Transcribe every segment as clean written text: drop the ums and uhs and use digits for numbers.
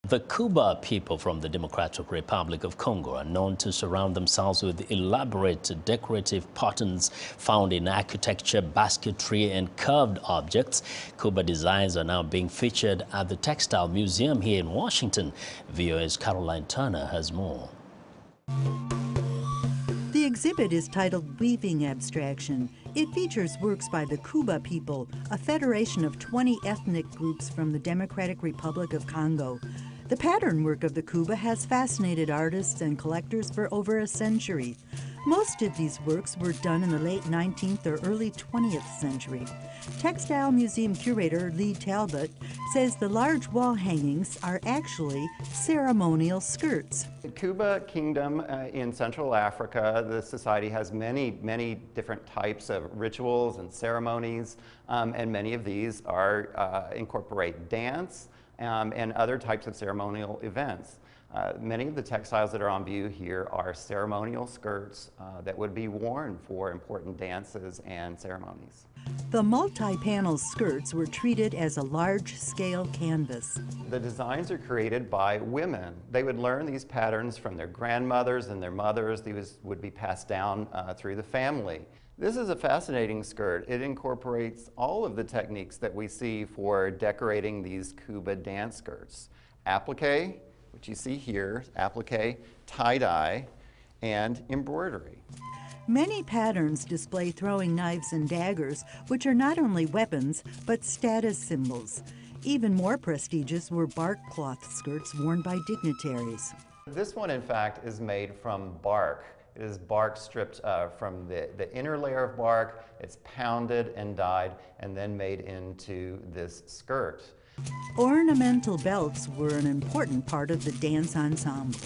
The Kuba people from the Democratic Republic of Congo are known to surround themselves with elaborate decorative patterns found in architecture, basketry, and curved objects. Kuba designs are now being featured at the Textile Museum here in Washington. VOA's Caroline Turner has more. The exhibit is titled Weaving Abstraction. It features works by the Kuba people, a federation of 20 ethnic groups from the Democratic Republic of Congo. The pattern work of the Kuba has fascinated artists and collectors for over a century. Most of these works were done in the late 19th or early 20th century. Textile Museum curator Lee Talbot says the large wall hangings are actually ceremonial skirts. The Kuba Kingdom in Central Africa, the society has many different types of rituals and ceremonies, and many of these incorporate dance and other types of ceremonial events. Many of the textiles that are on view here are ceremonial skirts that would be worn for important dances and ceremonies. The multi-panel skirts were treated as a large-scale canvas. The designs are created by women. They would learn these patterns from their grandmothers and their mothers. These would be passed down through the family. This is a fascinating skirt. It incorporates all of the techniques that we see for decorating these Kuba dance skirts. Applique, which you see here, applique, tie-dye, and embroidery. Many patterns display throwing knives and daggers, which are not only weapons, but status symbols. Even more prestigious were bark cloth skirts worn by dignitaries. This one, in fact, is made from bark. It is bark stripped from the inner layer of bark. It's pounded and dyed and then made into this skirt. Ornamental belts were an important part of the dance ensemble.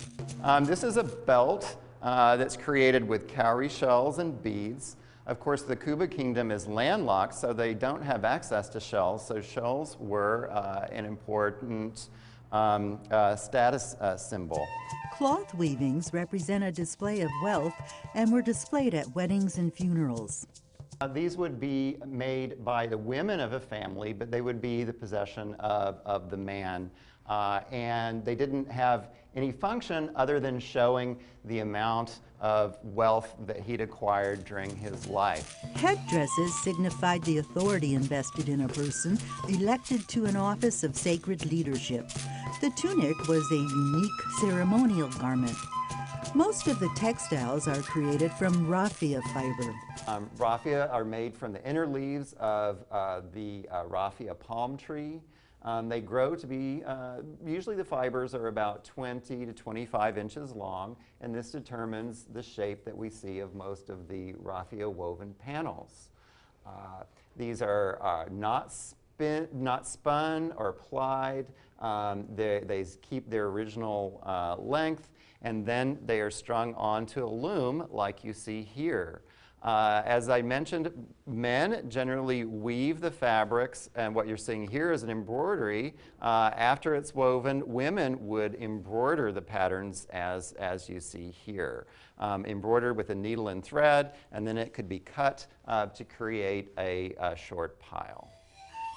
This is a belt that's created with cowrie shells and beads. Of course, the Kuba Kingdom is landlocked, so they don't have access to shells, so shells were an important status symbol. Cloth weavings represent a display of wealth and were displayed at weddings and funerals. These would be made by the women of a family, but they would be the possession of the man. And they didn't have any function other than showing the amount of wealth that he'd acquired during his life. Headdresses signified the authority invested in a person elected to an office of sacred leadership. The tunic was a unique ceremonial garment. Most of the textiles are created from raffia fiber. Raffia are made from the inner leaves of the raffia palm tree. They grow to be, usually the fibers are about 20 to 25 inches long, and this determines the shape that we see of most of the raffia woven panels. These are not spun or plied. They keep their original length, and then they are strung onto a loom like you see here. As I mentioned, men generally weave the fabrics, and what you're seeing here is an embroidery. After it's woven, women would embroider the patterns as you see here. Embroidered with a needle and thread, and then it could be cut to create a short pile.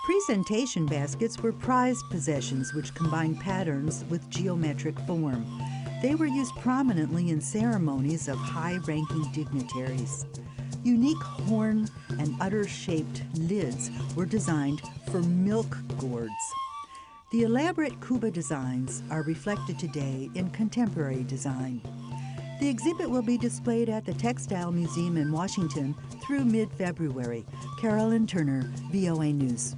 Presentation baskets were prized possessions which combined patterns with geometric form. They were used prominently in ceremonies of high-ranking dignitaries. Unique horn and udder-shaped lids were designed for milk gourds. The elaborate Kuba designs are reflected today in contemporary design. The exhibit will be displayed at the Textile Museum in Washington through mid-February. Caroline Turner, VOA News.